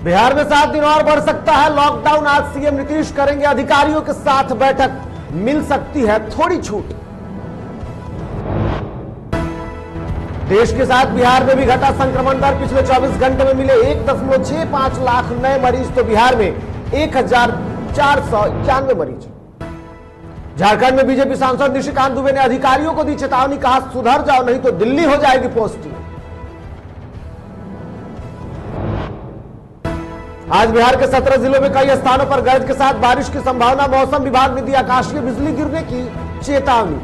बिहार में 7 दिन और बढ़ सकता है लॉकडाउन। आज सीएम नीतीश करेंगे अधिकारियों के साथ बैठक, मिल सकती है थोड़ी छूट। देश के साथ बिहार में भी घटा संक्रमण दर। पिछले 24 घंटे में मिले 1.65 लाख नए मरीज, तो बिहार में 1491 मरीज। झारखंड में बीजेपी सांसद निशिकांत दुबे ने अधिकारियों को दी चेतावनी, कहा सुधर जाओ नहीं तो दिल्ली हो जाएगी पोस्टिंग। आज बिहार के 17 जिलों में कई स्थानों पर गरज के साथ बारिश की संभावना। मौसम विभाग ने दी आकाशीय बिजली गिरने की चेतावनी।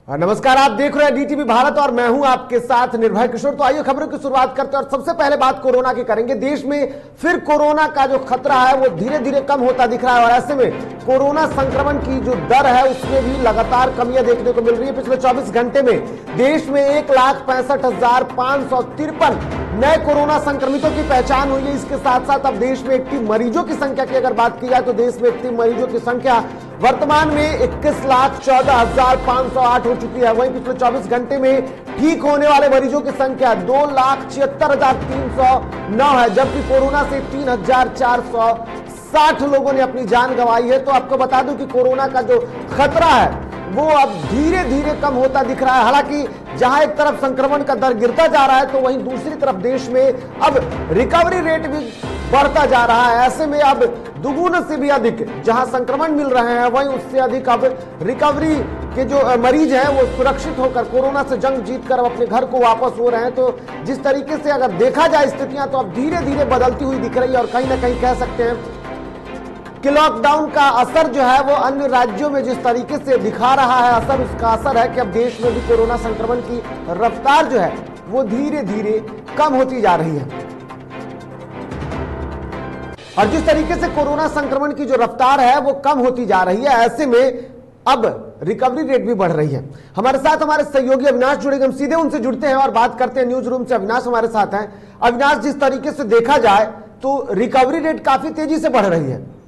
नमस्कार, आप देख रहे हैं डीटीवी भारत और मैं हूं आपके साथ निर्भय किशोर। तो आइए खबरों की शुरुआत करते हैं और सबसे पहले बात कोरोना की करेंगे। देश में फिर कोरोना का जो खतरा है वो धीरे धीरे कम होता दिख रहा है और ऐसे में कोरोना संक्रमण की जो दर है उसमें भी लगातार कमियां देखने को मिल रही है। पिछले 24 घंटे में देश में 1,65,553 नए कोरोना संक्रमितों की पहचान हुई है। इसके साथ साथ अब देश में एक्टिव मरीजों की संख्या की अगर बात की जाए तो देश में एक्टिव मरीजों की संख्या वर्तमान में 21,14,508 हो चुकी है। वहीं पिछले 24 घंटे में ठीक होने वाले मरीजों की संख्या 2,76,309 है, जबकि कोरोना से 3,460 लोगों ने अपनी जान गंवाई है। तो आपको बता दूं कि कोरोना का जो खतरा है वो अब धीरे धीरे कम होता दिख रहा है। हालांकि जहां एक तरफ संक्रमण का दर गिरता जा रहा है तो वहीं दूसरी तरफ देश में अब रिकवरी रेट भी बढ़ता जा रहा है। ऐसे में अब दुगुने से भी अधिक जहां संक्रमण मिल रहे हैं वहीं उससे अधिक अब रिकवरी के जो मरीज हैं वो सुरक्षित होकर कोरोना से जंग जीतकर अब अपने घर को वापस हो रहे हैं। तो जिस तरीके से अगर देखा जाए स्थितियां तो अब धीरे धीरे बदलती हुई दिख रही है और कहीं ना कहीं कह सकते हैं कि लॉकडाउन का असर जो है वो अन्य राज्यों में जिस तरीके से दिखा रहा है असर, उसका असर है कि अब देश में भी कोरोना संक्रमण की रफ्तार जो है वो धीरे धीरे कम होती जा रही है। और जिस तरीके से कोरोना संक्रमण की जो रफ्तार है वो कम होती जा रही है, ऐसे में अब रिकवरी रेट भी बढ़ रही है। हमारे साथ हमारे सहयोगी अविनाश जुड़ेंगे, हम सीधे उनसे जुड़ते हैं और बात करते हैं न्यूज रूम से। अविनाश हमारे साथ हैं। अविनाश, जिस तरीके से देखा जाए तो रिकवरी रेट काफी तेजी से बढ़ रही है।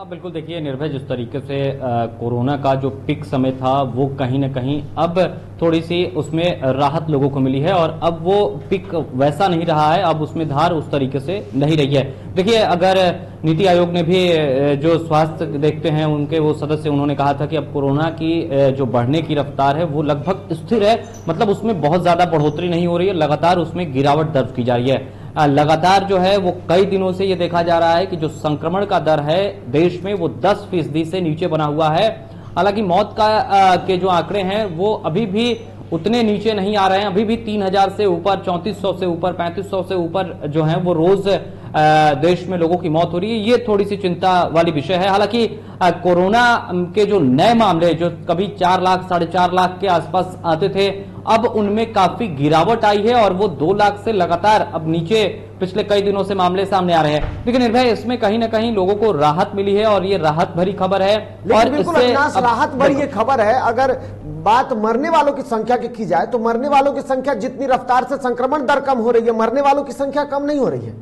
बिल्कुल, देखिए निर्भय, जिस तरीके से कोरोना का जो पिक समय था वो कहीं ना कहीं अब थोड़ी सी उसमें राहत लोगों को मिली है और अब वो पिक वैसा नहीं रहा है, अब उसमें धार उस तरीके से नहीं रही है। देखिए, अगर नीति आयोग ने भी जो स्वास्थ्य देखते हैं उनके वो सदस्य, उन्होंने कहा था कि अब कोरोना की जो बढ़ने की रफ्तार है वो लगभग स्थिर है, मतलब उसमें बहुत ज्यादा बढ़ोतरी नहीं हो रही है, लगातार उसमें गिरावट दर्ज की जा रही है। लगातार जो है वो कई दिनों से ये देखा जा रहा है कि जो संक्रमण का दर है देश में वो 10% से नीचे बना हुआ है। हालांकि मौत का के जो आंकड़े हैं वो अभी भी उतने नीचे नहीं आ रहे हैं, अभी भी 3,000 से ऊपर, 3,400 से ऊपर, 3,500 से ऊपर जो है वो रोज देश में लोगों की मौत हो रही है। ये थोड़ी सी चिंता वाली विषय है। हालांकि कोरोना के जो नए मामले जो कभी 4 लाख 4.5 लाख के आसपास आते थे, अब उनमें काफी गिरावट आई है और वो 2 लाख से लगातार अब नीचे पिछले कई दिनों से मामले सामने आ रहे हैं। लेकिन निर्भय, इसमें कहीं ना कहीं लोगों को राहत मिली है और ये राहत भरी खबर है। और इससे राहत भरी ये खबर है। अगर बात मरने वालों की संख्या की जाए तो मरने वालों की संख्या जितनी रफ्तार से संक्रमण दर कम हो रही है, मरने वालों की संख्या कम नहीं हो रही है।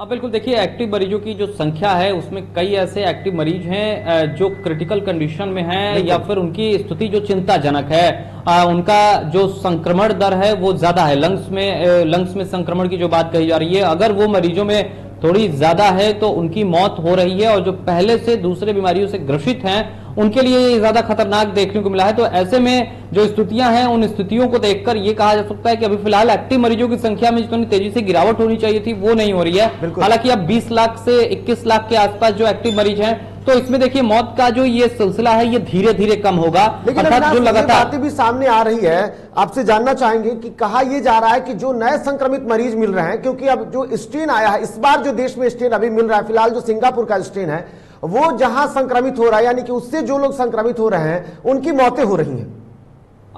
बिल्कुल, देखिए एक्टिव मरीजों की जो संख्या है उसमें कई ऐसे एक्टिव मरीज हैं जो क्रिटिकल कंडीशन में हैं या फिर उनकी स्थिति जो चिंताजनक है, उनका जो संक्रमण दर है वो ज्यादा है। लंग्स में संक्रमण की जो बात कही जा रही है, अगर वो मरीजों में थोड़ी ज्यादा है तो उनकी मौत हो रही है और जो पहले से दूसरे बीमारियों से ग्रसित हैं उनके लिए ये ज्यादा खतरनाक देखने को मिला है। तो ऐसे में जो स्थितियां हैं उन स्थितियों को देखकर ये कहा जा सकता है कि अभी फिलहाल एक्टिव मरीजों की संख्या में जितनी तेजी से गिरावट होनी चाहिए थी वो नहीं हो रही है। हालांकि अब 20 लाख से 21 लाख के आसपास जो एक्टिव मरीज हैं, तो इसमें देखिए मौत का जो ये सिलसिला है ये धीरे धीरे कम होगा। लेकिन जो लगातार बातें भी सामने आ रही है, आपसे जानना चाहेंगे कि कहा यह जा रहा है कि जो नए संक्रमित मरीज मिल रहे हैं, क्योंकि अब जो स्ट्रेन आया है इस बार, जो देश में स्ट्रेन अभी मिल रहा है फिलहाल जो सिंगापुर का स्ट्रेन है, वो जहां संक्रमित हो रहा है यानी कि उससे जो लोग संक्रमित हो रहे हैं उनकी मौतें हो रही हैं।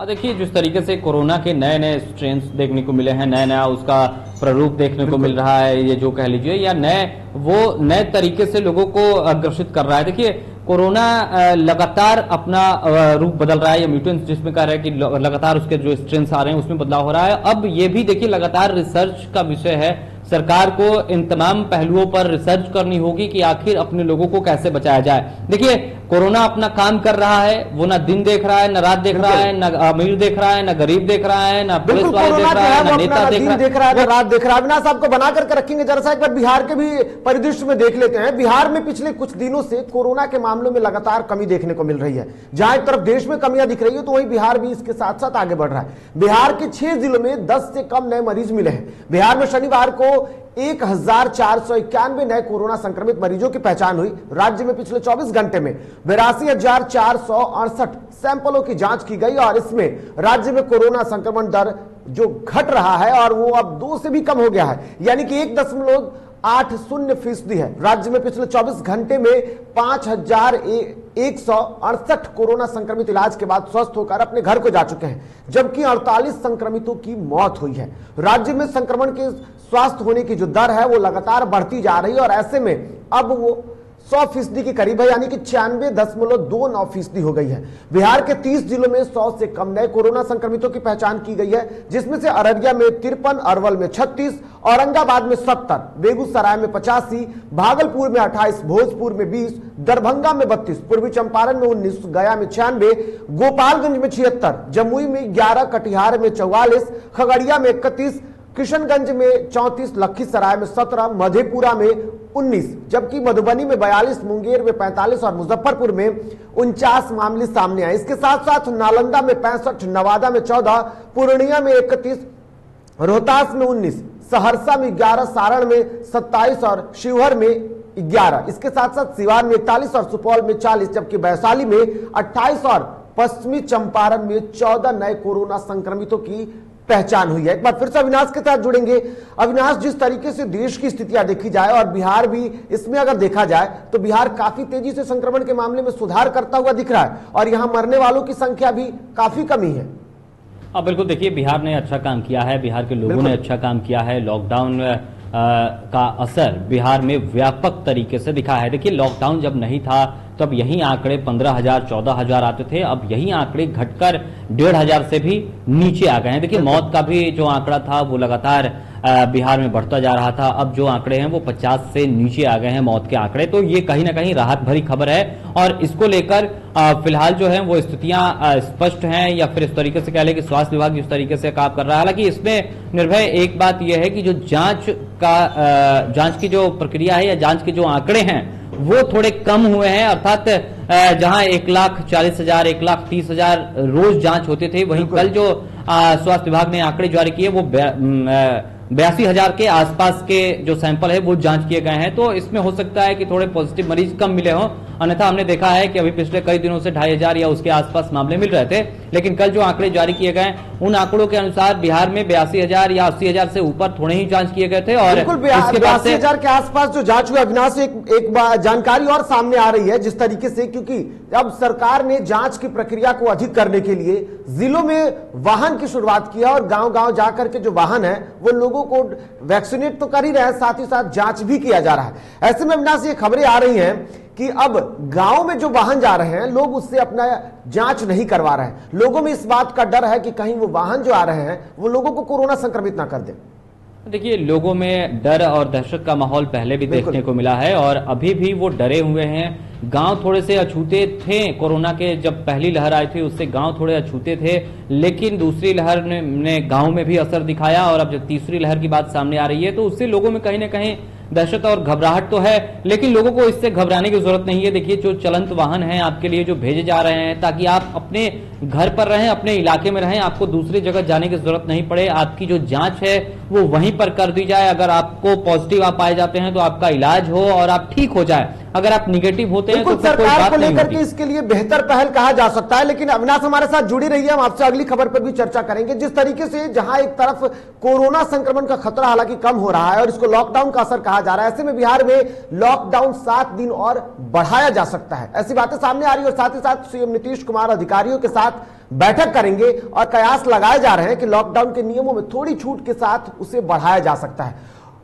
देखिए, जिस तरीके से कोरोना के नए नए स्ट्रेन्स देखने को मिले हैं, नया उसका प्रारूप देखने को मिल रहा है, ये जो कह लीजिए, या नए तरीके से लोगों को ग्रसित कर रहा है। देखिए, कोरोना लगातार अपना रूप बदल रहा है, या म्यूटेंट्स जिसमें कह रहा है कि लगातार उसके जो स्ट्रेन्स आ रहे हैं उसमें बदलाव हो रहा है। अब ये भी देखिए लगातार रिसर्च का विषय है, सरकार को इन तमाम पहलुओं पर रिसर्च करनी होगी कि आखिर अपने लोगों को कैसे बचाया जाए। देखिए, कोरोना अपना काम कर रहा है, वो ना दिन देख रहा है, ना रात देख रहा है, ना अमीर देख रहा है, ना गरीब देख रहा है, ना पुलिस वाले देख रहा है, ना नेता देख रहा है, ना रात देख रहा है। अविनाश आपको बना करके रखेंगे, जरा सा एक बार बिहार के भी परिदृश्य में देख लेते हैं। बिहार में पिछले कुछ दिनों से कोरोना के मामलों में लगातार कमी देखने को मिल रही है। जहां एक तरफ देश में कमियां दिख रही है, तो वहीं बिहार भी इसके साथ साथ आगे बढ़ रहा है। बिहार के 6 जिलों में 10 से कम नए मरीज मिले हैं। बिहार में शनिवार को 1491 नए कोरोना संक्रमित मरीजों की पहचान हुई। राज्य में पिछले 24 घंटे में 82,468 सैंपलों की जांच की गई और इसमें राज्य में कोरोना संक्रमण दर जो घट रहा है और वो अब 2 से भी कम हो गया है, यानी कि 1.80% है। राज्य में पिछले 24 घंटे में 5,168 कोरोना संक्रमित इलाज के बाद स्वस्थ होकर अपने घर को जा चुके हैं, जबकि 48 संक्रमितों की मौत हुई है। राज्य में संक्रमण के स्वस्थ होने की जो दर है वो लगातार बढ़ती जा रही है और ऐसे में अब वो 100% के करीब है, यानी कि 96.29% हो गई है। बिहार के 30 जिलों में 100 से कम नए कोरोना संक्रमितों की पहचान की गई है, जिसमें से अररिया में 53, अरवल में 36, औरंगाबाद में 70, बेगूसराय में 85, भागलपुर में 28, भोजपुर में 20, दरभंगा में 32, पूर्वी चंपारण में 19, गया में 96, गोपालगंज में 76, जमुई में 11, कटिहार में 44, खगड़िया में 31, किशनगंज में 34, लखीसराय में 17, मधेपुरा में 19, जबकि मधुबनी में 42, मुंगेर में 45 और मुजफ्फरपुर में 49 मामले सामने आए। इसके साथ साथ नालंदा में 65, नवादा में 14, पूर्णिया में 31, रोहतास में 19, सहरसा में 11, सारण में 27 और शिवहर में 11। इसके साथ साथ सिवान में 41 और सुपौल में 40, जबकि वैशाली में 28 और पश्चिमी चंपारण में 14 नए कोरोना संक्रमितों की पहचान हुई है। एक बार फिर से अविनाश के साथ जुड़ेंगे। अविनाश, जिस तरीके से देश की स्थितियां देखी जाए और बिहार भी इसमें अगर देखा जाए तो बिहार काफी तेजी से संक्रमण के मामले में सुधार करता हुआ दिख रहा है और यहां मरने वालों की संख्या भी काफी कमी है। अब बिल्कुल देखिए, बिहार ने अच्छा काम किया है, बिहार के लोगों ने अच्छा काम किया है। लॉकडाउन का असर बिहार में व्यापक तरीके से दिखा है। देखिए, लॉकडाउन जब नहीं था तब यही आंकड़े 15,000 14,000 आते थे, अब यही आंकड़े घटकर 1,500 से भी नीचे आ गए हैं। देखिए, मौत का भी जो आंकड़ा था वो लगातार बिहार में बढ़ता जा रहा था, अब जो आंकड़े हैं वो 50 से नीचे आ गए हैं मौत के आंकड़े। तो ये कहीं ना कहीं राहत भरी खबर है और इसको लेकर फिलहाल जो है वो स्थितियां स्पष्ट हैं, या फिर इस तरीके से कह लें कि स्वास्थ्य विभाग जिस तरीके से काम कर रहा है। हालांकि इसमें निर्भय एक बात यह है कि जो जांच की जो प्रक्रिया है या जांच के जो आंकड़े हैं वो थोड़े कम हुए हैं, अर्थात जहां 1,40,000 1,30,000 रोज जांच होते थे, वहीं कल जो स्वास्थ्य विभाग ने आंकड़े जारी किए वो 82,000 के आसपास के जो सैंपल है वो जांच किए गए हैं। तो इसमें हो सकता है कि थोड़े पॉजिटिव मरीज कम मिले हों, अन्यथा हमने देखा है कि अभी पिछले कई दिनों से 2,500 या उसके आसपास मामले मिल रहे थे, लेकिन कल जो आंकड़े जारी किए गए उन आंकड़ों के अनुसार बिहार में 82,000 या 80,000 से ऊपर थोड़े ही जांच किए गए थे। और 82,000 के आसपास जो जांच हुई, अविनाश एक जानकारी और सामने आ रही है जिस तरीके से, क्योंकि अब सरकार ने जांच की प्रक्रिया को अधिक करने के लिए जिलों में वाहन की शुरुआत किया और गांव-गांव जाकर के जो वाहन है वो लोगों को वैक्सीनेट तो कर ही रहे हैं, साथ ही साथ जांच भी किया जा रहा है। ऐसे में अविनाश ये खबरें आ रही हैं कि अब गांव में जो वाहन जा रहे हैं लोग उससे अपना जांच नहीं करवा रहे हैं। लोगों में इस बात का डर है कि कहीं वो वाहन जो आ रहे हैं वो लोगों को कोरोना संक्रमित ना कर दे। देखिए, लोगों में डर और दहशत का माहौल पहले भी देखने को मिला है और अभी भी वो डरे हुए हैं। गांव थोड़े से अछूते थे, कोरोना के जब पहली लहर आई थी उससे गांव थोड़े अछूते थे, लेकिन दूसरी लहर ने गांव में भी असर दिखाया और अब जब तीसरी लहर की बात सामने आ रही है तो उससे लोगों में कहीं ना कहीं दहशत और घबराहट तो है, लेकिन लोगों को इससे घबराने की जरूरत नहीं है। देखिए, जो चलंत वाहन है आपके लिए जो भेजे जा रहे हैं ताकि आप अपने घर पर रहें, अपने इलाके में रहें, आपको दूसरी जगह जाने की जरूरत नहीं पड़े। आपकी जो जांच है वो वहीं पर कर दी जाए, अगर आपको पॉजिटिव आप पाए जाते हैं तो आपका इलाज हो और आप ठीक हो जाए, अगर आप निगेटिव होते हैं तो सरकार को लेकर के इसके लिए बेहतर पहल कहा जा सकता है। लेकिन अविनाश हमारे साथ जुड़ी रही है, हम आपसे अगली खबर पर भी चर्चा करेंगे। जिस तरीके से जहां एक तरफ कोरोना संक्रमण का खतरा हालांकि कम हो रहा है और इसको लॉकडाउन का असर कहा जा रहा है, ऐसे में बिहार में लॉकडाउन 7 दिन और बढ़ाया जा सकता है, ऐसी बातें सामने आ रही है। और साथ ही साथ सीएम नीतीश कुमार अधिकारियों के साथ बैठक करेंगे और कयास लगाए जा रहे हैं कि लॉकडाउन के नियमों में थोड़ी छूट के साथ उसे बढ़ाया जा सकता है।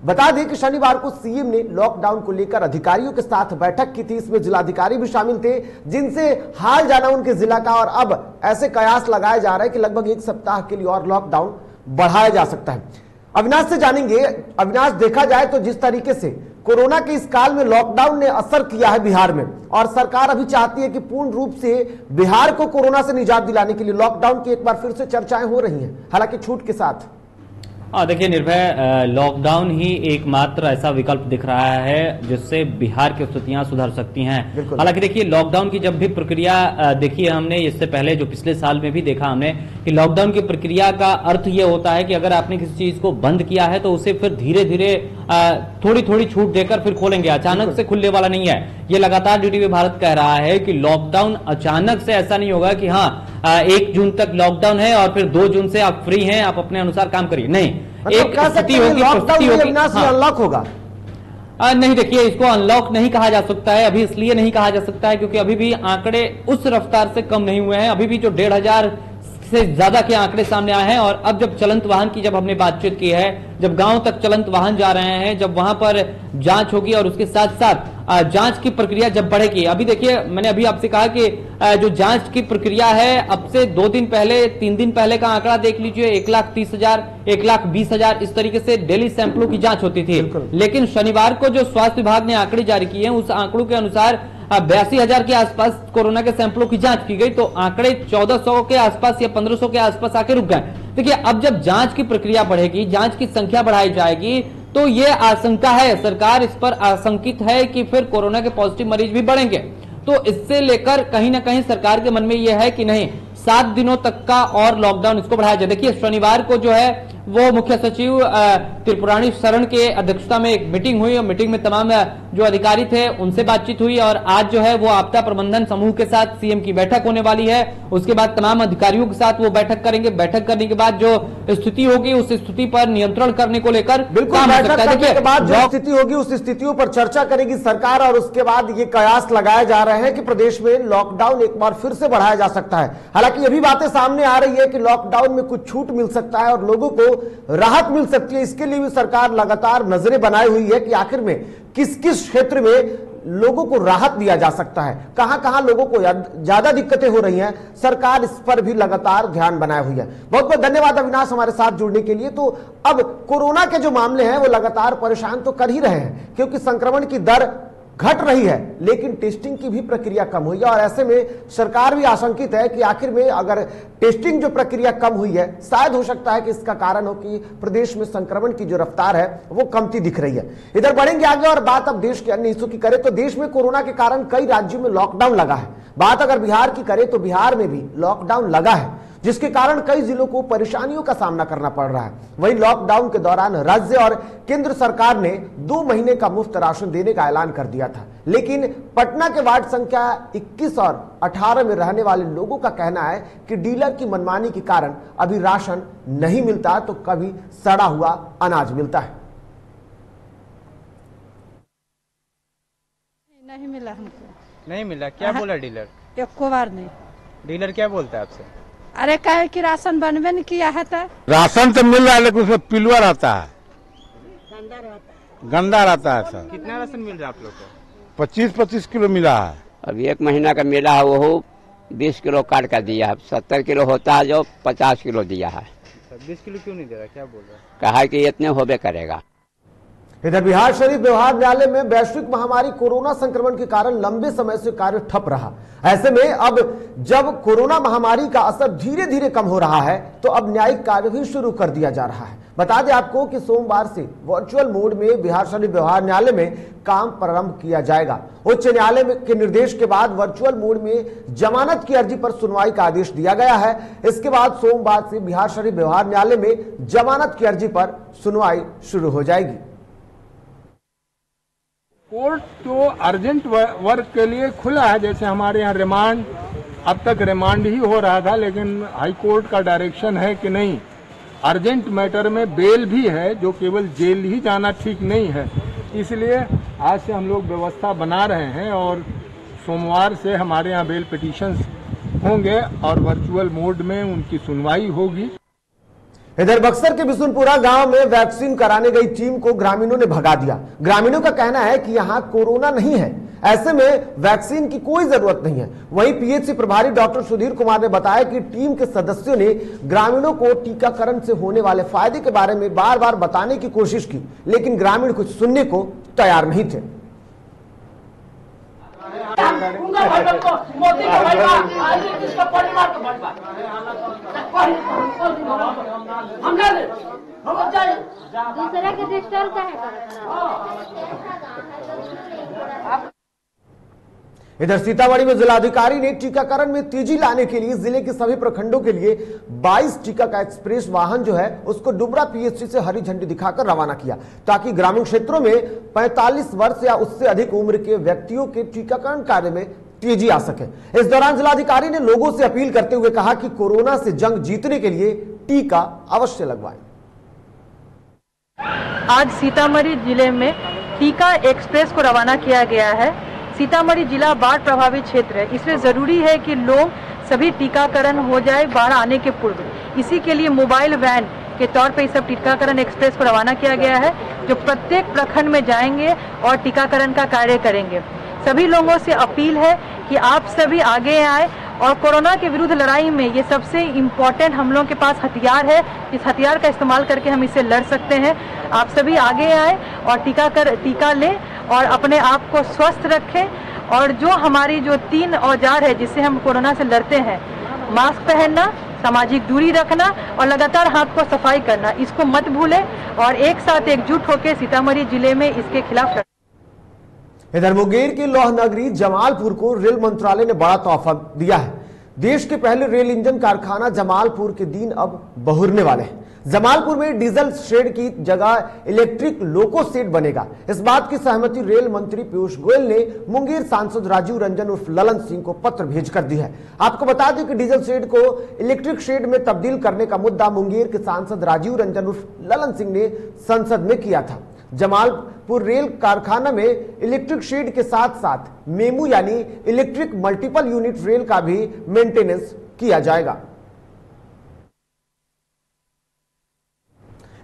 बता दें कि शनिवार को सीएम ने लॉकडाउन को लेकर अधिकारियों के साथ बैठक की थी। इसमें जिलाधिकारी भी शामिल थे जिनसे हाल जाना उनके जिला का, और अब ऐसे कयास लगाए जा रहे हैं कि लगभग 1 सप्ताह के लिए और लॉकडाउन बढ़ाया जा सकता है। अविनाश से जानेंगे। अविनाश, देखा जाए तो जिस तरीके से कोरोना के इस काल में लॉकडाउन ने असर किया है बिहार में, और सरकार अभी चाहती है कि पूर्ण रूप से बिहार को कोरोना से निजात दिलाने के लिए लॉकडाउन की एक बार फिर से चर्चाएं हो रही हैं, हालांकि छूट के साथ। देखिए निर्भय, लॉकडाउन ही एकमात्र ऐसा विकल्प दिख रहा है जिससे बिहार की स्थितियां सुधर सकती हैं। हालांकि देखिए लॉकडाउन की जब भी प्रक्रिया देखी है हमने, इससे पहले जो पिछले साल में भी देखा हमने कि लॉकडाउन की प्रक्रिया का अर्थ ये होता है कि अगर आपने किसी चीज को बंद किया है तो उसे फिर धीरे धीरे थोड़ी थोड़ी छूट देकर फिर खोलेंगे, अचानक से खुलने वाला नहीं है। ये लगातार डीटीवी भारत कह रहा है कि लॉकडाउन अचानक से ऐसा नहीं होगा कि हाँ 1 जून तक लॉकडाउन है और फिर 2 जून से आप फ्री हैं, आप अपने अनुसार काम करिए। नहीं, एक स्थिति होगी, अनलॉक होगा। नहीं, देखिए इसको अनलॉक नहीं कहा जा सकता है, अभी इसलिए नहीं कहा जा सकता है क्योंकि अभी भी आंकड़े उस रफ्तार से कम नहीं हुए हैं। अभी भी जो 1,500 से ज्यादा के आंकड़े सामने आए हैं, और अब जब चलंत वाहन की जब हमने बातचीत की है, जब गांव तक चलंत वाहन जा रहे हैं, जब वहां पर जांच होगी और उसके साथ साथ जांच की प्रक्रिया जब बढ़ेगी। अभी देखिए मैंने अभी आपसे कहा कि जो जांच की प्रक्रिया है, अब से 2 दिन पहले 3 दिन पहले का आंकड़ा देख लीजिए, 1,30,000 1,20,000 इस तरीके से डेली सैंपलों की जांच होती थी। लेकिन शनिवार को जो स्वास्थ्य विभाग ने आंकड़े जारी किए हैं, उस आंकड़ों के अनुसार 82,000 के आसपास कोरोना के सैंपलों की जांच की गई, तो आंकड़े 1,400 के आसपास या 1,500 के आसपास आके रुक गए। देखिए अब जब जांच की प्रक्रिया बढ़ेगी, जांच की संख्या बढ़ाई जाएगी, तो ये आशंका है, सरकार इस पर आशंकित है कि फिर कोरोना के पॉजिटिव मरीज भी बढ़ेंगे। तो इससे लेकर कहीं ना कहीं सरकार के मन में यह है कि नहीं, 7 दिनों तक का और लॉकडाउन इसको बढ़ाया जाए। देखिए शनिवार को जो है वो मुख्य सचिव त्रिपुरारी शरण के अध्यक्षता में एक मीटिंग हुई, और मीटिंग में तमाम जो अधिकारी थे उनसे बातचीत हुई, और आज जो है वो आपदा प्रबंधन समूह के साथ सीएम की बैठक होने वाली है। उसके बाद तमाम अधिकारियों के साथ वो बैठक करेंगे। बैठक करने के बाद जो स्थिति होगी उस स्थिति पर नियंत्रण करने को लेकर बिल्कुल बैठक करने के बाद जो स्थिति होगी उस स्थितियों पर चर्चा करेगी सरकार, और उसके बाद ये कयास लगाए जा रहे हैं कि प्रदेश में लॉकडाउन एक बार फिर से बढ़ाया जा सकता है। हालांकि ये भी बातें सामने आ रही है कि लॉकडाउन में कुछ छूट मिल सकता है और लोगों को राहत मिल सकती है। इसके लिए भी सरकार लगातार नजरें बनाई हुई है कि आखिर में किस किस क्षेत्र में लोगों को राहत दिया जा सकता है, कहां कहां लोगों को ज्यादा दिक्कतें हो रही हैं। सरकार इस पर भी लगातार ध्यान बनाए हुई है। बहुत बहुत धन्यवाद अविनाश हमारे साथ जुड़ने के लिए। तो अब कोरोना के जो मामले हैं वो लगातार परेशान तो कर ही रहे हैं, क्योंकि संक्रमण की दर घट रही है, लेकिन टेस्टिंग की भी प्रक्रिया कम हुई है, और ऐसे में सरकार भी आशंकित है कि आखिर में अगर टेस्टिंग जो प्रक्रिया कम हुई है, शायद हो सकता है कि इसका कारण हो कि प्रदेश में संक्रमण की जो रफ्तार है वो कमती दिख रही है। इधर बढ़ेंगे आगे और बात अब देश के अन्य हिस्सों की करें तो देश में कोरोना के कारण कई राज्यों में लॉकडाउन लगा है। बात अगर बिहार की करें तो बिहार में भी लॉकडाउन लगा है, जिसके कारण कई जिलों को परेशानियों का सामना करना पड़ रहा है। वहीं लॉकडाउन के दौरान राज्य और केंद्र सरकार ने 2 महीने का मुफ्त राशन देने का ऐलान कर दिया था, लेकिन पटना के वार्ड संख्या 21 और 18 में रहने वाले लोगों का कहना है कि डीलर की मनमानी के कारण अभी राशन नहीं मिलता तो कभी सड़ा हुआ अनाज मिलता है। नहीं मिला हमको। नहीं मिला? क्या बोला डीलर? एक बार नहीं। डीलर क्या बोलता है आपसे? अरे कहे कि राशन बनवे नहीं किया है। तो राशन तो मिल रहा है लेकिन उसमें पिलुआ रहता है, गंदा रहता है सर। कितना राशन मिल रहा है आप लोग को? 25-25 किलो मिला है। अब 1 महीना का मिला है, वो 20 किलो काट कर दिया है। 70 किलो होता है जो 50 किलो दिया है। 20 किलो क्यों नहीं दे रहा? क्या बोल रहा है? कहा कि इतने होबे करेगा। इधर बिहार शरीफ व्यवहार न्यायालय में वैश्विक महामारी कोरोना संक्रमण के कारण लंबे समय से कार्य ठप रहा। ऐसे में अब जब कोरोना महामारी का असर धीरे धीरे कम हो रहा है तो अब न्यायिक कार्य भी शुरू कर दिया जा रहा है। बता दें आपको कि सोमवार से वर्चुअल मोड में बिहार शरीफ व्यवहार न्यायालय में काम प्रारंभ किया जाएगा। उच्च न्यायालय के निर्देश के बाद वर्चुअल मोड में जमानत की अर्जी पर सुनवाई का आदेश दिया गया है। इसके बाद सोमवार से बिहार शरीफ व्यवहार न्यायालय में जमानत की अर्जी पर सुनवाई शुरू हो जाएगी। कोर्ट तो अर्जेंट वर्क के लिए खुला है। जैसे हमारे यहाँ रिमांड, अब तक रिमांड ही हो रहा था, लेकिन हाई कोर्ट का डायरेक्शन है कि नहीं, अर्जेंट मैटर में बेल भी है, जो केवल जेल ही जाना ठीक नहीं है। इसलिए आज से हम लोग व्यवस्था बना रहे हैं और सोमवार से हमारे यहाँ बेल पिटीशंस होंगे और वर्चुअल मोड में उनकी सुनवाई होगी। इधर बक्सर के बिशुनपुरा गांव में वैक्सीन कराने गई टीम को ग्रामीणों ने भगा दिया। ग्रामीणों का कहना है कि यहां कोरोना नहीं है, ऐसे में वैक्सीन की कोई जरूरत नहीं है। वहीं पीएचसी प्रभारी डॉक्टर सुधीर कुमार ने बताया कि टीम के सदस्यों ने ग्रामीणों को टीकाकरण से होने वाले फायदे के बारे में बार बार बताने की कोशिश की, लेकिन ग्रामीण कुछ सुनने को तैयार नहीं थे। दूसरे के रजिस्टर का है। इधर सीतामढ़ी में जिलाधिकारी ने टीकाकरण में तेजी लाने के लिए जिले के सभी प्रखंडों के लिए 22 टीका का एक्सप्रेस वाहन जो है उसको डुमरा पीएचसी से हरी झंडी दिखाकर रवाना किया, ताकि ग्रामीण क्षेत्रों में 45 वर्ष या उससे अधिक उम्र के व्यक्तियों के टीकाकरण कार्य में तेजी आ सके। इस दौरान जिलाधिकारी ने लोगों से अपील करते हुए कहा कि कोरोना से जंग जीतने के लिए टीका अवश्य लगवाएं। आज सीतामढ़ी जिले में टीका एक्सप्रेस को रवाना किया गया है। सीतामढ़ी जिला बाढ़ प्रभावित क्षेत्र है, इसलिए जरूरी है कि लोग सभी टीकाकरण हो जाए बाढ़ आने के पूर्व। इसी के लिए मोबाइल वैन के तौर पे इस सब टीकाकरण एक्सप्रेस को रवाना किया गया है, जो प्रत्येक प्रखंड में जाएंगे और टीकाकरण का कार्य करेंगे। सभी लोगों से अपील है कि आप सभी आगे आए और कोरोना के विरुद्ध लड़ाई में ये सबसे इम्पोर्टेंट हम लोगों के पास हथियार है, इस हथियार का इस्तेमाल करके हम इससे लड़ सकते हैं। आप सभी आगे आए और टीका लें और अपने आप को स्वस्थ रखें। और जो हमारी जो 3 औजार है जिससे हम कोरोना से लड़ते हैं, मास्क पहनना, सामाजिक दूरी रखना और लगातार हाथ को सफाई करना, इसको मत भूलें और एक साथ एकजुट होकर सीतामढ़ी जिले में इसके खिलाफ। इधर मुंगेर के लौह नगरी जमालपुर को रेल मंत्रालय ने बड़ा तोहफा दिया है। देश के पहले रेल इंजन कारखाना जमालपुर के दिन अब बहुरने वाले हैं। जमालपुर में डीजल शेड की जगह इलेक्ट्रिक लोको शेड बनेगा। इस बात की सहमति रेल मंत्री पीयूष गोयल ने मुंगेर सांसद राजीव रंजन उर्फ ललन सिंह को पत्र भेजकर दी है। आपको बता दें कि डीजल शेड को इलेक्ट्रिक शेड में तब्दील करने का मुद्दा मुंगेर के सांसद राजीव रंजन उर्फ ललन सिंह ने संसद में किया था। जमालपुर रेल कारखाना में इलेक्ट्रिक शेड के साथ साथ मेमू यानी इलेक्ट्रिक मल्टीपल यूनिट रेल का भी मेंटेनेंस किया जाएगा।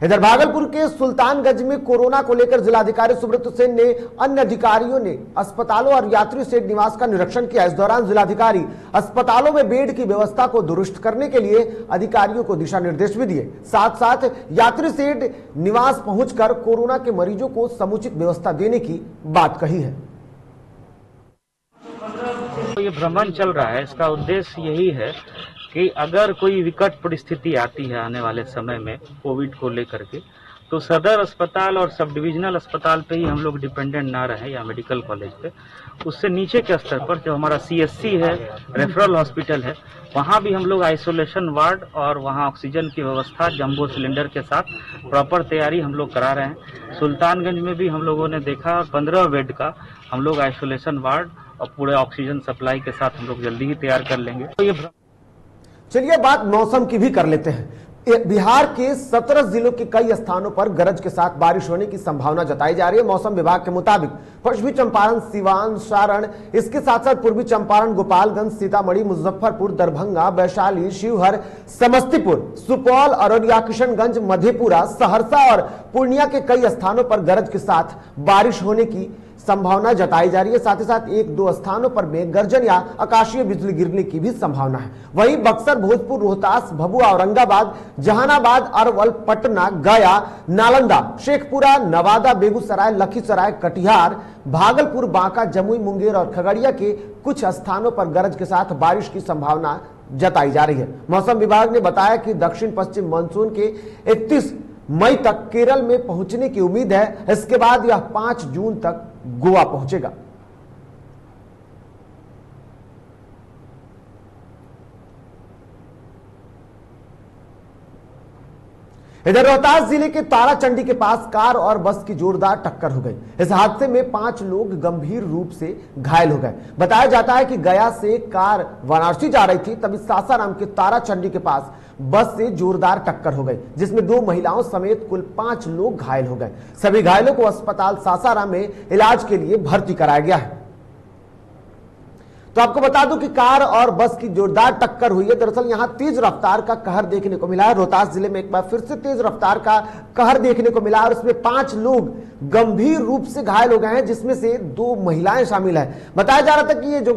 इधर भागलपुर के सुल्तानगंज में कोरोना को लेकर जिलाधिकारी सुब्रत सेन ने अन्य अधिकारियों ने अस्पतालों और यात्री शेड निवास का निरीक्षण किया। इस दौरान जिलाधिकारी अस्पतालों में बेड की व्यवस्था को दुरुस्त करने के लिए अधिकारियों को दिशा निर्देश भी दिए। साथ साथ यात्री शेड निवास पहुंचकर कोरोना के मरीजों को समुचित व्यवस्था देने की बात कही है। ये भ्रमण चल रहा है, इसका उद्देश्य यही है कि अगर कोई विकट परिस्थिति आती है आने वाले समय में कोविड को लेकर के, तो सदर अस्पताल और सब डिविजनल अस्पताल पे ही हम लोग डिपेंडेंट ना रहे या मेडिकल कॉलेज पे, उससे नीचे के स्तर पर जो हमारा CSC है, रेफरल हॉस्पिटल है, वहाँ भी हम लोग आइसोलेशन वार्ड और वहाँ ऑक्सीजन की व्यवस्था जंबो सिलेंडर के साथ प्रॉपर तैयारी हम लोग करा रहे हैं। सुल्तानगंज में भी हम लोगों ने देखा 15 बेड का हम लोग आइसोलेशन वार्ड और पूरे ऑक्सीजन सप्लाई के साथ हम लोग जल्दी ही तैयार कर लेंगे। तो ये चलिए बात मौसम की भी कर लेते हैं। बिहार के 17 जिलों के कई स्थानों पर गरज के साथ बारिश होने की संभावना जताई जा रही है। मौसम विभाग के मुताबिक पश्चिमी चंपारण, सिवान, सारण, इसके साथ साथ पूर्वी चंपारण, गोपालगंज, सीतामढ़ी, मुजफ्फरपुर, दरभंगा, वैशाली, शिवहर, समस्तीपुर, सुपौल, अररिया, किशनगंज, मधेपुरा, सहरसा और पूर्णिया के कई स्थानों पर गरज के साथ बारिश होने की संभावना जताई जा रही है। साथ ही साथ 1-2 स्थानों पर मेघ गर्जन या आकाशीय बिजली गिरने की भी संभावना है। वहीं बक्सर, भोजपुर, रोहतास, भभुआ, औरंगाबाद, जहानाबाद, अरवल, पटना, गया, नालंदा, शेखपुरा, नवादा, बेगूसराय, लखीसराय, कटिहार, भागलपुर, बांका, जमुई, मुंगेर और खगड़िया के कुछ स्थानों पर गरज के साथ बारिश की संभावना जताई जा रही है। मौसम विभाग ने बताया कि दक्षिण पश्चिम मानसून के 31 मई तक केरल में पहुंचने की उम्मीद है। इसके बाद यह 5 जून तक गोवा पहुंचेगा। इधर रोहतास जिले के ताराचंडी के पास कार और बस की जोरदार टक्कर हो गई। इस हादसे में 5 लोग गंभीर रूप से घायल हो गए। बताया जाता है कि गया से कार वाराणसी जा रही थी, तभी सासाराम के ताराचंडी के पास बस से जोरदार टक्कर हो गई, जिसमें 2 महिलाओं समेत कुल 5 लोग घायल हो गए। सभी घायलों को अस्पताल सासाराम में इलाज के लिए भर्ती कराया गया है। तो आपको बता दूं कि कार और बस की जोरदार टक्कर हुई है। दरअसल यहां तेज रफ्तार का कहर देखने को मिला है। रोहतास जिले में एक बार फिर से तेज रफ्तार का कहर देखने को मिला और इसमें 5 लोग गंभीर रूप से घायल हो गए हैं, जिसमें से 2 महिलाएं शामिल है। बताया जा रहा था कि ये जो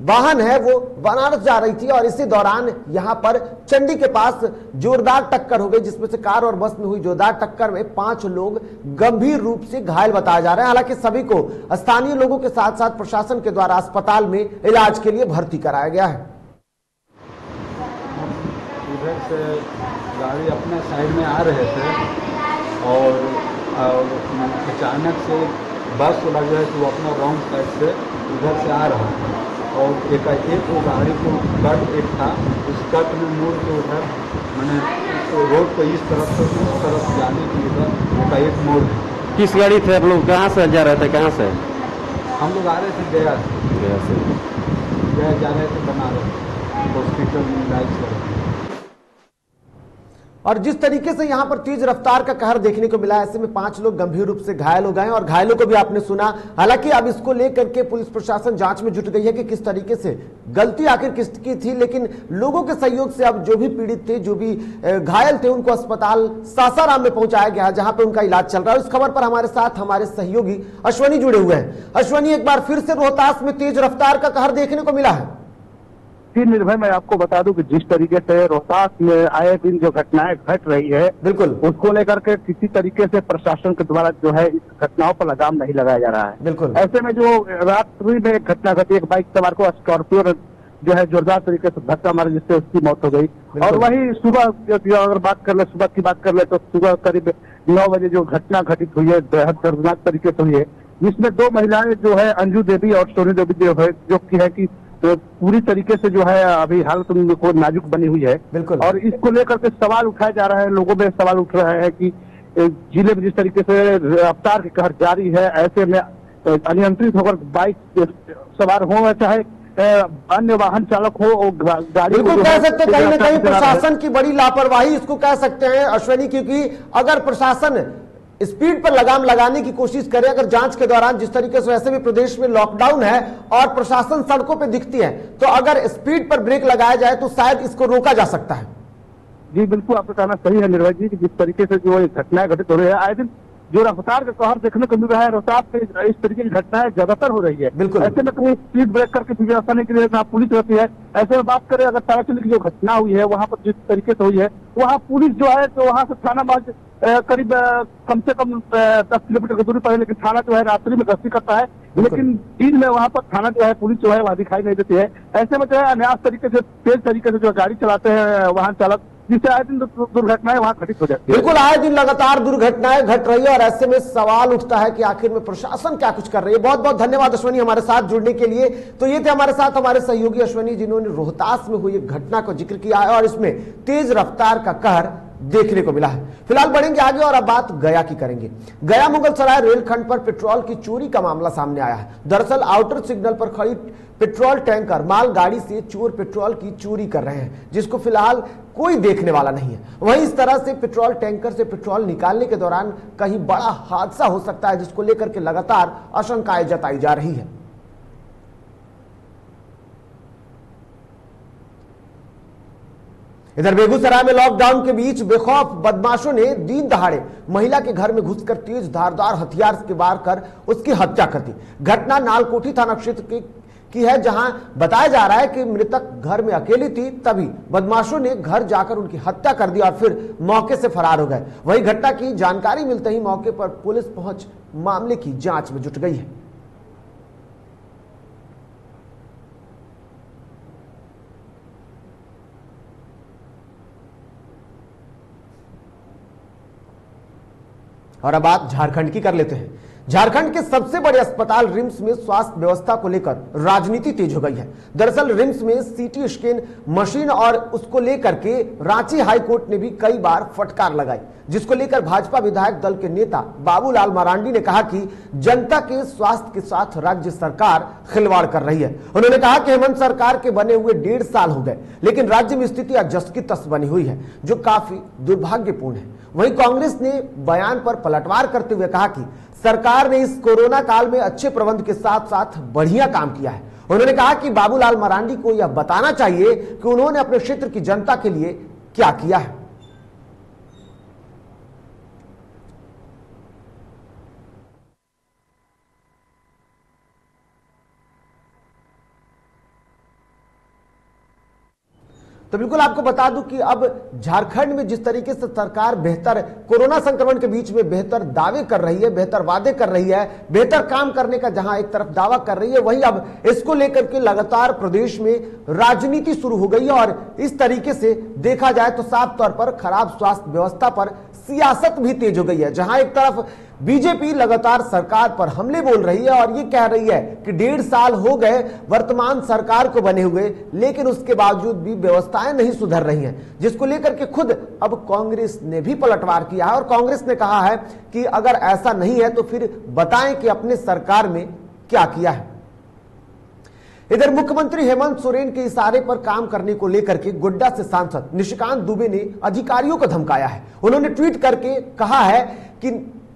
वाहन है वो बनारस जा रही थी और इसी दौरान यहां पर चंडी के पास जोरदार टक्कर हो गई, जिसमें से कार और बस में हुई जोरदार टक्कर में 5 लोग गंभीर रूप से घायल बताए जा रहे हैं। हालांकि सभी को स्थानीय लोगों के साथ साथ प्रशासन के द्वारा अस्पताल में इलाज के लिए भर्ती कराया गया है। इधर से गाड़ी अपने साइड में आ रहे थे और अचानक से बस वाला जो है वो अपना रॉन्ग साइड से उधर से आ रहा था और एक वो गाड़ी को कट एक था, उस कट में मोड़ के उधर मैंने रोड को इस तरफ से उस तरफ जाने के लिए एक मोड़। किस गाड़ी थे आप लोग? कहाँ से जा रहे थे? कहाँ से हम लोग आ रहे थे? गया जा रहे थे बनारस हॉस्पिटल में इलाज कर। और जिस तरीके से यहां पर तेज रफ्तार का कहर देखने को मिला, ऐसे में 5 लोग गंभीर रूप से घायल हो गए और घायलों को भी आपने सुना। हालांकि अब इसको लेकर के पुलिस प्रशासन जांच में जुट गई है कि किस तरीके से गलती आखिर किसकी थी, लेकिन लोगों के सहयोग से अब जो भी पीड़ित थे, जो भी घायल थे, उनको अस्पताल सासाराम में पहुंचाया गया, जहां पर उनका इलाज चल रहा है। इस खबर पर हमारे साथ हमारे सहयोगी अश्वनी जुड़े हुए हैं। अश्वनी, एक बार फिर से रोहतास में तेज रफ्तार का कहर देखने को मिला है। जी निर्भय, मैं आपको बता दूं कि जिस तरीके से रोहतास में आए दिन जो घटनाएं घट रही है, बिल्कुल उसको लेकर के किसी तरीके से प्रशासन के द्वारा जो है इस घटनाओं पर लगाम नहीं लगाया जा रहा है। बिल्कुल ऐसे में जो रात्रि में एक घटना घटी, एक बाइक सवार को स्कॉर्पियो जो है जोरदार तरीके से धक्का मारा, जिससे उसकी मौत हो गई। और वही सुबह अगर बात कर ले, सुबह की बात कर ले तो सुबह करीब 9 बजे जो घटना घटित हुई है, बेहद दर्दनाक तरीके से हुई है, जिसमें 2 महिलाएं जो है अंजू देवी और सोनी देवी जो है, जो की है कि तो पूरी तरीके से जो है अभी हालत उनको नाजुक बनी हुई है। बिल्कुल। और इसको लेकर के सवाल उठाया जा रहा है, लोगों में सवाल उठ रहा है कि जिले में जिस तरीके से रफ्तार के कहर जारी है, ऐसे में अनियंत्रित होकर बाइक सवार हो चाहे अन्य वाहन चालक हो, गाड़ी को कह सकते कहीं ना कहीं प्रशासन की बड़ी लापरवाही इसको कह सकते हैं अश्वनी, क्योंकि अगर प्रशासन स्पीड पर लगाम लगाने की कोशिश करे, अगर जांच के दौरान जिस तरीके से वैसे भी प्रदेश में लॉकडाउन है और प्रशासन सड़कों पे दिखती है, तो अगर स्पीड पर ब्रेक लगाया जाए तो शायद इसको रोका जा सकता है। जी बिल्कुल, आपका कहना सही है निर्भय जी, कि जिस तरीके से जो घटनाएं घटित हो रही है, आए दिन जो रफ्तार का कहर देखने को मिल रहा है, रोहतास में इस तरीके की घटनाएं ज्यादातर हो रही है। बिल्कुल। ऐसे में कहीं स्पीड ब्रेक करके व्यवस्था नहीं के लिए पुलिस रहती है। ऐसे में बात करें अगर ताराचंद की जो घटना हुई है, वहाँ पर जिस तरीके से हुई है, वहाँ पुलिस जो है तो वहाँ से थाना करीब कम से कम 10 किलोमीटर की दूरी पर है, लेकिन थाना जो है रात्रि में गश्ती करता है, लेकिन दिन में वहाँ पर थाना जो है पुलिस जो है वहाँ दिखाई नहीं देती है। ऐसे में जो है अनायास तरीके से, तेज तरीके से जो गाड़ी चलाते हैं वाहन चालक, जिससे आए दिन दुर्घटनाएं वहां घटित हो जाती है। बिल्कुल, आए दिन लगातार दुर्घटनाएं घट रही है और ऐसे में सवाल उठता है कि आखिर में प्रशासन क्या कुछ कर रही है। बहुत बहुत धन्यवाद अश्वनी हमारे साथ जुड़ने के लिए। तो ये थे हमारे साथ हमारे सहयोगी अश्वनी, जिन्होंने रोहतास में हुई एक घटना को जिक्र किया है और इसमें तेज रफ्तार का कहर देखने को मिला है। फिलहाल बढ़ेंगे आगे और अब बात गया की करेंगे। गया मुगलसराय रेलखंड पर पेट्रोल की चोरी का मामला सामने आया है। दरअसल आउटर सिग्नल पर खड़ी पेट्रोल टैंकर मालगाड़ी से चोर पेट्रोल की चोरी कर रहे हैं, जिसको फिलहाल कोई देखने वाला नहीं है। वहीं इस तरह से पेट्रोल टैंकर से पेट्रोल निकालने के दौरान कहीं बड़ा हादसा हो सकता है, जिसको लेकर के लगातार आशंकाएं जताई जा रही है। इधर बेगूसराय में लॉकडाउन के बीच बेखौफ बदमाशों ने दिन दहाड़े महिला के घर में घुसकर तेज धारदार हथियार से वार कर उसकी हत्या कर दी। घटना नालकोठी थाना क्षेत्र की है, जहां बताया जा रहा है कि मृतक घर में अकेली थी, तभी बदमाशों ने घर जाकर उनकी हत्या कर दी और फिर मौके से फरार हो गए। वही घटना की जानकारी मिलते ही मौके पर पुलिस पहुंच मामले की जांच में जुट गई है। और अब बात झारखंड की कर लेते हैं। झारखंड के सबसे बड़े अस्पताल रिम्स में स्वास्थ्य व्यवस्था को लेकर राजनीति तेज हो गई है। दरअसल रिम्स में सीटी स्कैन मशीन और उसको लेकर के रांची हाईकोर्ट ने भी कई बार फटकार लगाई, जिसको लेकर भाजपा विधायक दल के नेता बाबूलाल मरांडी ने कहा कि जनता के स्वास्थ्य के साथ राज्य सरकार खिलवाड़ कर रही है। उन्होंने कहा कि हेमंत सरकार के बने हुए 1.5 साल हो गए, लेकिन राज्य में स्थिति अजस की तस बनी हुई है, जो काफी दुर्भाग्यपूर्ण है। वहीं कांग्रेस ने बयान पर पलटवार करते हुए कहा कि सरकार ने इस कोरोना काल में अच्छे प्रबंध के साथ साथ बढ़िया काम किया है। उन्होंने कहा कि बाबूलाल मरांडी को यह बताना चाहिए कि उन्होंने अपने क्षेत्र की जनता के लिए क्या किया है। तो बिल्कुल आपको बता दूं कि अब झारखंड में जिस तरीके से सरकार बेहतर कोरोना संक्रमण के बीच में बेहतर दावे कर रही है, बेहतर वादे कर रही है, बेहतर काम करने का जहां एक तरफ दावा कर रही है, वहीं अब इसको लेकर के लगातार प्रदेश में राजनीति शुरू हो गई है। और इस तरीके से देखा जाए तो साफ तौर पर खराब स्वास्थ्य व्यवस्था पर सियासत भी तेज हो गई है, जहां एक तरफ बीजेपी लगातार सरकार पर हमले बोल रही है और ये कह रही है कि 1.5 साल हो गए वर्तमान सरकार को बने हुए, लेकिन उसके बावजूद भी व्यवस्थाएं नहीं सुधर रही हैं, जिसको लेकर के खुद अब कांग्रेस ने भी पलटवार किया है। और कांग्रेस ने कहा है कि अगर ऐसा नहीं है तो फिर बताएं कि अपने सरकार में क्या किया है। इधर मुख्यमंत्री हेमंत सोरेन के इशारे पर काम करने को लेकर के गोड्डा से सांसद निशिकांत दुबे ने अधिकारियों को धमकाया है। उन्होंने ट्वीट करके कहा है कि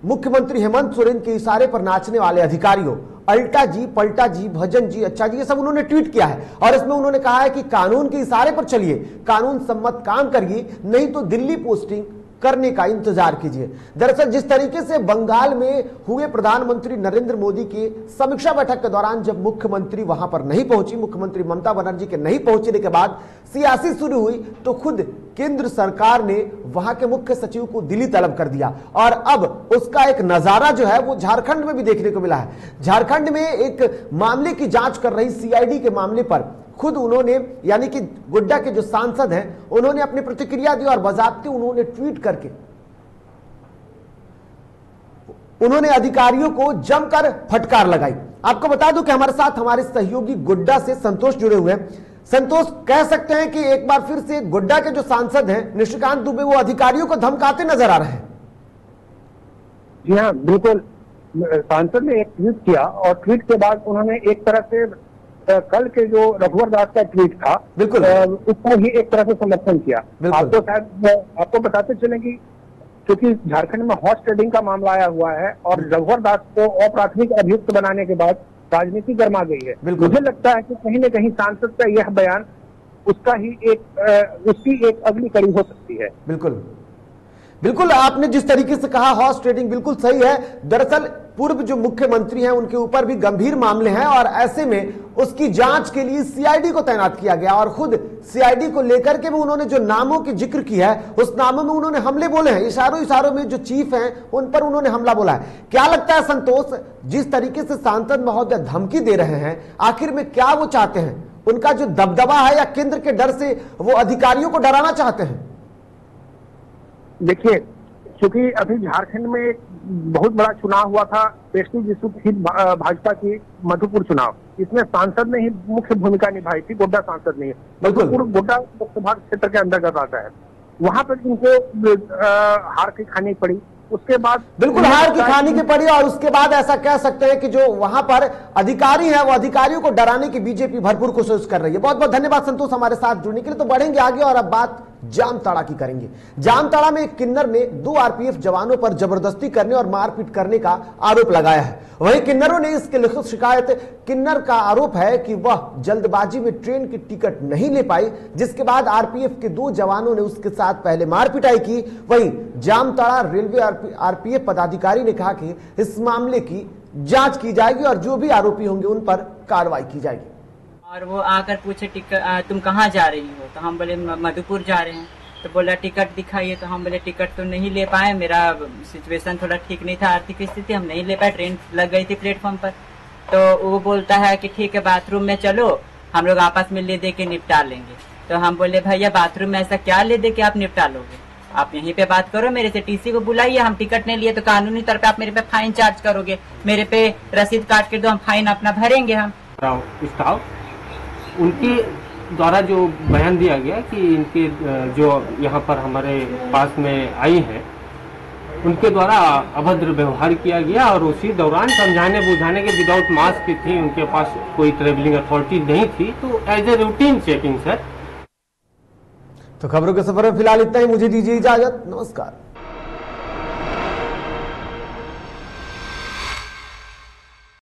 मुख्यमंत्री हेमंत सोरेन के इशारे पर नाचने वाले अधिकारियों अल्टा जी, पलटा जी, भजन जी, अच्छा जी, ये सब उन्होंने ट्वीट किया है। और इसमें उन्होंने कहा है कि कानून के इशारे पर चलिए, कानून सम्मत काम करिए, नहीं तो दिल्ली पोस्टिंग करने का इंतजार कीजिए। दरअसल जिस तरीके से बंगाल में हुए प्रधानमंत्री नरेंद्र मोदी के समीक्षा बैठक के दौरान जब मुख्यमंत्री वहां पर नहीं पहुंची, मुख्यमंत्री ममता बनर्जी के नहीं पहुंचने के बाद सियासी शुरू हुई, तो खुद केंद्र सरकार ने वहां के मुख्य सचिव को दिल्ली तलब कर दिया। और अब उसका एक नजारा जो है वो झारखंड में भी देखने को मिला है। झारखंड में एक मामले की जांच कर रही सीआईडी के मामले पर खुद उन्होंने, यानी कि गोड्डा के जो सांसद हैं, उन्होंने अपनी प्रतिक्रिया दी और बाकायदे उन्होंने ट्वीट करके उन्होंने अधिकारियों को जमकर फटकार लगाई। आपको बता दूं कि हमारे साथ हमारे सहयोगी गोड्डा से संतोष जुड़े हुए हैं। संतोष, कह सकते हैं कि एक बार फिर से गोड्डा के जो सांसद हैं निशिकांत दुबे, वो अधिकारियों को धमकाते नजर आ रहे हैं। जी हाँ, बिल्कुल। सांसद ने एक ट्वीट किया और ट्वीट के बाद उन्होंने एक तरह से कल के जो रघुवर दास का ट्वीट था, बिल्कुल उसको ही एक तरह से समर्थन किया। आपको शायद आपको बताते चले कि क्योंकि झारखंड में हॉर्स ट्रेडिंग का मामला आया हुआ है और रघुवर दास को अप्राथमिक अभियुक्त बनाने के बाद राजनीति गर्मा गई है। मुझे लगता है कि कहीं न कहीं सांसद का यह बयान उसका ही उसकी एक अगली कड़ी हो सकती है। बिल्कुल बिल्कुल, आपने जिस तरीके से कहा हॉर्स ट्रेडिंग बिल्कुल सही है। दरअसल पूर्व जो मुख्यमंत्री हैं उनके ऊपर भी गंभीर मामले हैं और ऐसे में उसकी जांच के लिए सीआईडी को तैनात किया गया और खुद सीआईडी को लेकर के भी उन्होंने जो नामों की जिक्र किया है उस नामों में उन्होंने हमले बोले हैं। इशारों में जो चीफ हैं उन पर उन्होंने हमला बोला है। क्या लगता है संतोष, जिस तरीके से सांसद महोदय धमकी दे रहे हैं, आखिर में क्या वो चाहते हैं? उनका जो दबदबा है या केंद्र के डर से वो अधिकारियों को डराना चाहते हैं? देखिए, क्योंकि अभी झारखंड में एक बहुत बड़ा चुनाव हुआ था, पेशनी जिसको थी भाजपा की मधुपुर चुनाव, इसमें सांसद ने ही मुख्य भूमिका निभाई थी, गोड्डा सांसद ने। मधुपुर गोड्डा लोकसभा क्षेत्र के अंतर्गत आता है। वहां पर इनको हार की खानी पड़ी। उसके बाद बिल्कुल हार की खानी की पड़ी और उसके बाद ऐसा कह सकते हैं कि जो वहां पर अधिकारी हैं वो अधिकारियों को डराने की बीजेपी भरपूर कोशिश कर रही है। बहुत बहुत धन्यवाद संतोष हमारे साथ जुड़ने के लिए। तो बढ़ेंगे आगे और अब बात जामताड़ा की करेंगे। जामताड़ा में एक किन्नर ने 2 आरपीएफ जवानों पर जबरदस्ती करने और मारपीट करने का आरोप लगाया है। वहीं किन्नरों ने इसके लिखित शिकायत, किन्नर का आरोप है कि वह जल्दबाजी में ट्रेन की टिकट नहीं ले पाई, जिसके बाद आरपीएफ के 2 जवानों ने उसके साथ पहले मारपिटाई की। वहीं जामताड़ा रेलवे आरपीएफ पदाधिकारी ने कहा कि इस मामले की जांच की जाएगी और जो भी आरोपी होंगे उन पर कार्रवाई की जाएगी। और वो आकर पूछे तुम कहाँ जा रही हो, तो हम बोले मधुपुर जा रहे हैं। तो बोला टिकट दिखाइए, तो हम बोले टिकट तो नहीं ले पाए, मेरा सिचुएशन थोड़ा ठीक नहीं था, आर्थिक स्थिति, हम नहीं ले पाए, ट्रेन लग गई थी प्लेटफॉर्म पर। तो वो बोलता है कि ठीक है बाथरूम में चलो, हम लोग आपस में ले दे के निपटा लेंगे। तो हम बोले भैया बाथरूम में ऐसा क्या ले दे के आप निपटा लोगे, आप यहीं पे बात करो, मेरे से टीसी को बुलाइए, हम टिकट नहीं लिए तो कानूनी तौर पे आप मेरे पे फाइन चार्ज करोगे, मेरे पे रसीद काट के दो, हम फाइन अपना भरेंगे। हम उनके द्वारा जो बयान दिया गया कि इनके जो यहाँ पर हमारे पास में आई है उनके द्वारा अभद्र व्यवहार किया गया और उसी दौरान समझाने बुझाने के विदाउट मास्क थी, उनके पास कोई ट्रेवलिंग अथॉरिटी नहीं थी, तो as a routine checking sir. तो खबरों के सफर में फिलहाल इतना ही, मुझे दीजिए इजाजत, नमस्कार।